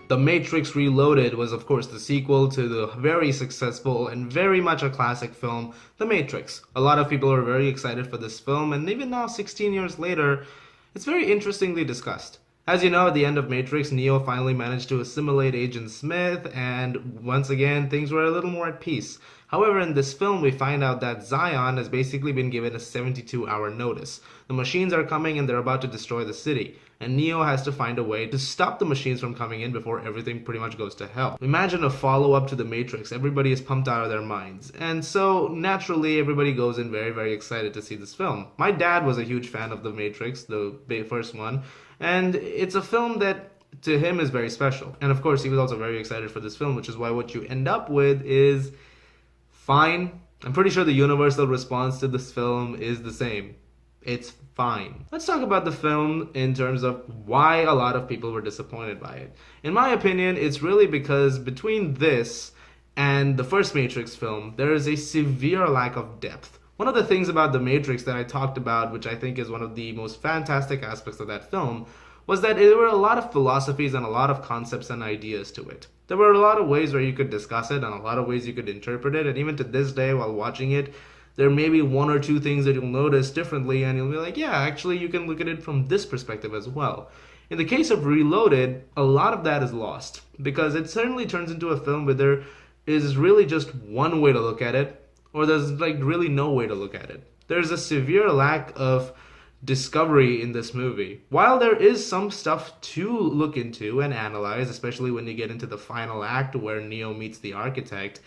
The Matrix Reloaded was, of course, the sequel to the very successful and very much a classic film, The Matrix. A lot of people are very excited for this film, and even now, 16 years later, it's very interestingly discussed. As you know, at the end of Matrix, Neo finally managed to assimilate Agent Smith, and once again, things were a little more at peace. However, in this film, we find out that Zion has basically been given a 72-hour notice. The machines are coming and they're about to destroy the city, and Neo has to find a way to stop the machines from coming in before everything pretty much goes to hell. Imagine a follow-up to The Matrix. Everybody is pumped out of their minds. And so, naturally, everybody goes in very, very excited to see this film. My dad was a huge fan of The Matrix, the first one, and it's a film that to him is very special. And of course, he was also very excited for this film, which is why what you end up with is fine. I'm pretty sure the universal response to this film is the same. It's fine. Let's talk about the film in terms of why a lot of people were disappointed by it. In my opinion, it's really because between this and the first Matrix film, there is a severe lack of depth. One of the things about The Matrix that I talked about, which I think is one of the most fantastic aspects of that film, was that there were a lot of philosophies and a lot of concepts and ideas to it. There were a lot of ways where you could discuss it and a lot of ways you could interpret it, and even to this day while watching it, there may be one or two things that you'll notice differently and you'll be like, yeah, actually you can look at it from this perspective as well. In the case of Reloaded, a lot of that is lost because it certainly turns into a film where there is really just one way to look at it, or there's like really no way to look at it. There's a severe lack of discovery in this movie. While there is some stuff to look into and analyze, especially when you get into the final act where Neo meets the architect,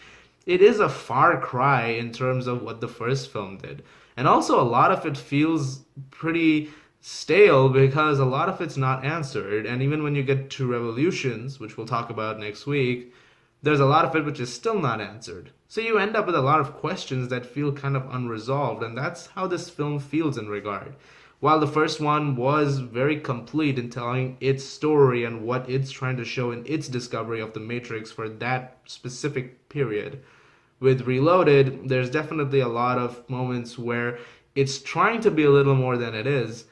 it is a far cry in terms of what the first film did. And also a lot of it feels pretty stale because a lot of it's not answered. And even when you get to Revolutions, which we'll talk about next week, there's a lot of it which is still not answered. So you end up with a lot of questions that feel kind of unresolved, and that's how this film feels in regard. While the first one was very complete in telling its story and what it's trying to show in its discovery of the Matrix for that specific period, with Reloaded, there's definitely a lot of moments where it's trying to be a little more than it is,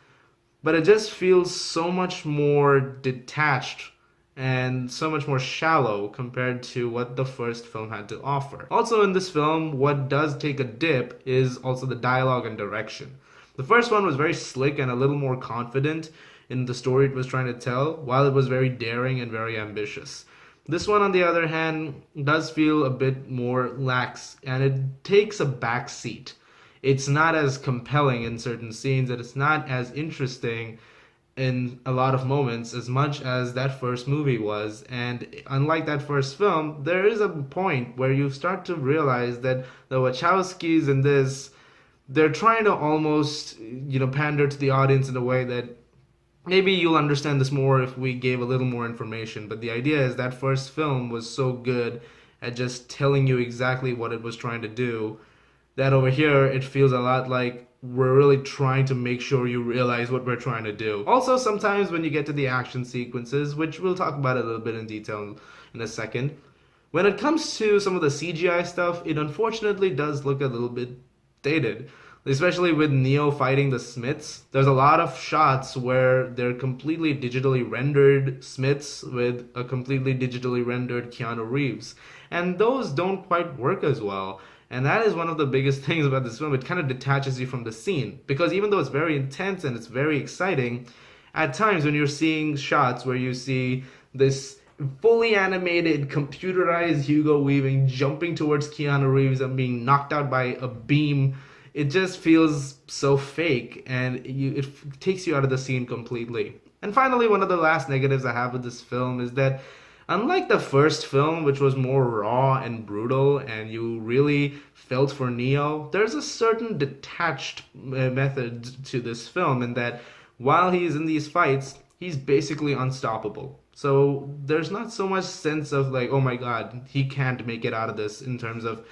but it just feels so much more detached and so much more shallow compared to what the first film had to offer. Also in this film, what does take a dip is also the dialogue and direction. The first one was very slick and a little more confident in the story it was trying to tell, while it was very daring and very ambitious. This one, on the other hand, does feel a bit more lax, and it takes a back seat. It's not as compelling in certain scenes, and it's not as interesting in a lot of moments as much as that first movie was. And unlike that first film, there is a point where you start to realize that the Wachowskis in this, they're trying to almost, pander to the audience in a way that maybe you'll understand this more if we gave a little more information. But the idea is that first film was so good at just telling you exactly what it was trying to do that over here it feels a lot like we're really trying to make sure you realize what we're trying to do. Also, sometimes when you get to the action sequences, which we'll talk about a little bit in detail in a second, when it comes to some of the CGI stuff, it unfortunately does look a little bit dated. Especially with Neo fighting the Smiths. There's a lot of shots where they're completely digitally rendered Smiths with a completely digitally rendered Keanu Reeves. And those don't quite work as well. And that is one of the biggest things about this film. It kind of detaches you from the scene. Because even though it's very intense and it's very exciting, at times when you're seeing shots where you see this fully animated, computerized Hugo Weaving jumping towards Keanu Reeves and being knocked out by a beam, it just feels so fake, and it takes you out of the scene completely. And finally, one of the last negatives I have with this film is that unlike the first film, which was more raw and brutal, and you really felt for Neo, there's a certain detached method to this film in that while he's in these fights, he's basically unstoppable. So there's not so much sense of like, oh my god, he can't make it out of this in terms of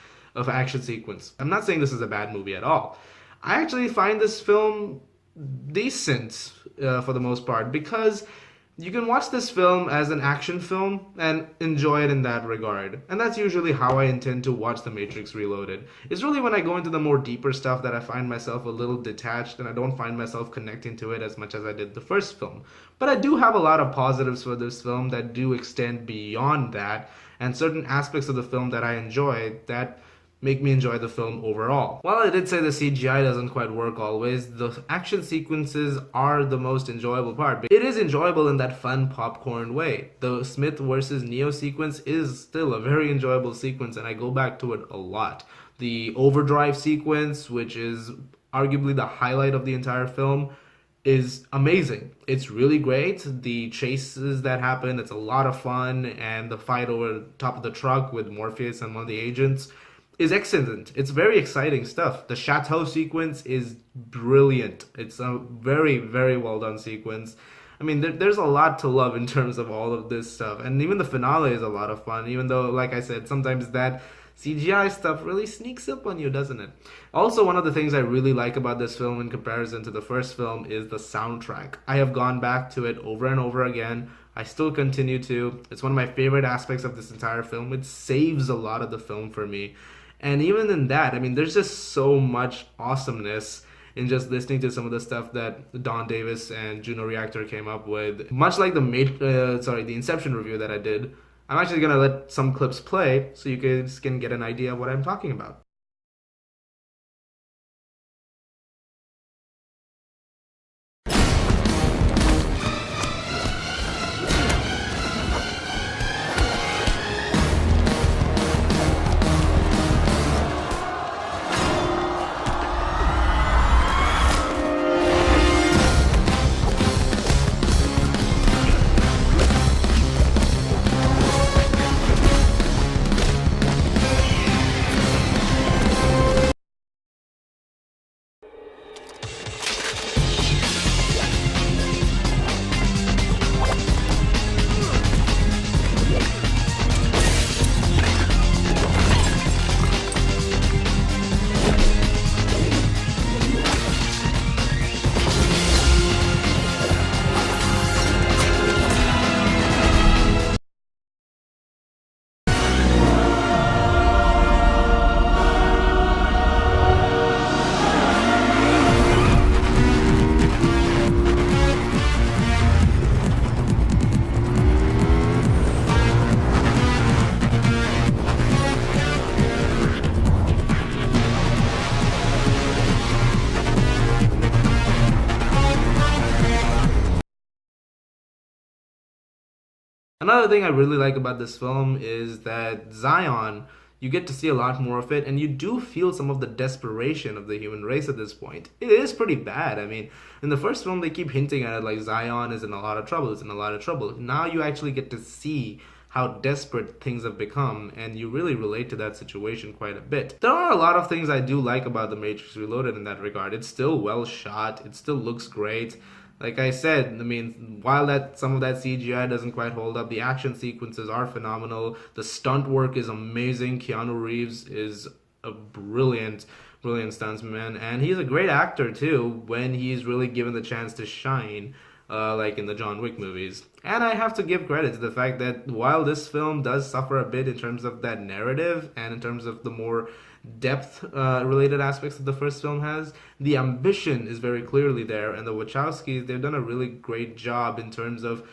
action sequence. I'm not saying this is a bad movie at all. I actually find this film decent for the most part because You can watch this film as an action film and enjoy it in that regard. And that's usually how I intend to watch The Matrix Reloaded. It's really when I go into the more deeper stuff that I find myself a little detached and I don't find myself connecting to it as much as I did the first film. But I do have a lot of positives for this film that do extend beyond that, and certain aspects of the film that I enjoy that make me enjoy the film overall. While I did say the CGI doesn't quite work always, the action sequences are the most enjoyable part. It is enjoyable in that fun popcorn way. The Smith versus Neo sequence is still a very enjoyable sequence, and I go back to it a lot. The Overdrive sequence, which is arguably the highlight of the entire film, is amazing. It's really great. The chases that happen, it's a lot of fun, and the fight over top of the truck with Morpheus and one of the agents is excellent. It's very exciting stuff. The chateau sequence is brilliant. It's a very, very well done sequence. I mean, there's a lot to love in terms of all of this stuff. And even the finale is a lot of fun, even though, like I said, sometimes that CGI stuff really sneaks up on you, doesn't it? Also, one of the things I really like about this film in comparison to the first film is the soundtrack. I have gone back to it over and over again. I still continue to. It's one of my favorite aspects of this entire film. It saves a lot of the film for me. And even in that, I mean, there's just so much awesomeness in just listening to some of the stuff that Don Davis and Juno Reactor came up with. Much like the Inception review that I did, I'm actually gonna let some clips play so you guys can get an idea of what I'm talking about. Another thing I really like about this film is that Zion, you get to see a lot more of it, and you do feel some of the desperation of the human race at this point. It is pretty bad. I mean, in the first film, they keep hinting at it like Zion is in a lot of trouble, is in a lot of trouble. Now you actually get to see how desperate things have become, and you really relate to that situation quite a bit. There are a lot of things I do like about The Matrix Reloaded in that regard. It's still well shot, it still looks great. Like I said, I mean, while that some of that CGI doesn't quite hold up, the action sequences are phenomenal. The stunt work is amazing. Keanu Reeves is a brilliant, brilliant stuntsman, and he's a great actor too when he's really given the chance to shine, like in the John Wick movies. And I have to give credit to the fact that while this film does suffer a bit in terms of that narrative and in terms of the more depth related aspects that the first film has, the ambition is very clearly there, and the Wachowskis, they've done a really great job in terms of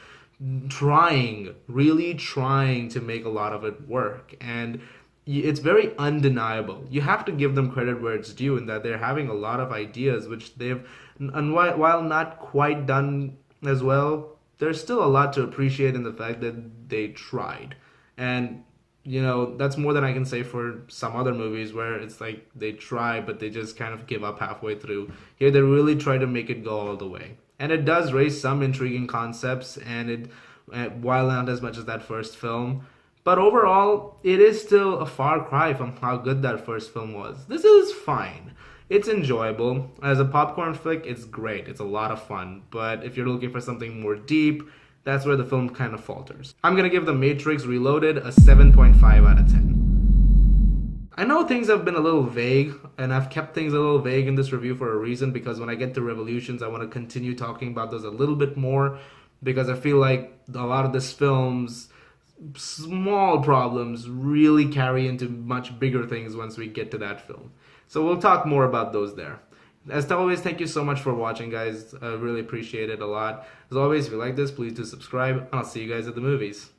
really trying to make a lot of it work. And it's very undeniable. You have to give them credit where it's due in that they're having a lot of ideas which they've, and while not quite done as well, there's still a lot to appreciate in the fact that they tried. And that's more than I can say for some other movies where it's like they try, but they just kind of give up halfway through. Here, they really try to make it go all the way. And it does raise some intriguing concepts, and while not as much as that first film, but overall, it is still a far cry from how good that first film was. This is fine. It's enjoyable. As a popcorn flick, it's great. It's a lot of fun. But if you're looking for something more deep, that's where the film kind of falters. I'm gonna give The Matrix Reloaded a 7.5 out of 10. I know things have been a little vague, and I've kept things a little vague in this review for a reason, because when I get to Revolutions, I want to continue talking about those a little bit more. because I feel like a lot of this film's small problems really carry into much bigger things once we get to that film. So we'll talk more about those there. As always, thank you so much for watching, guys. I really appreciate it a lot. As always, if you like this, please do subscribe, and I'll see you guys at the movies.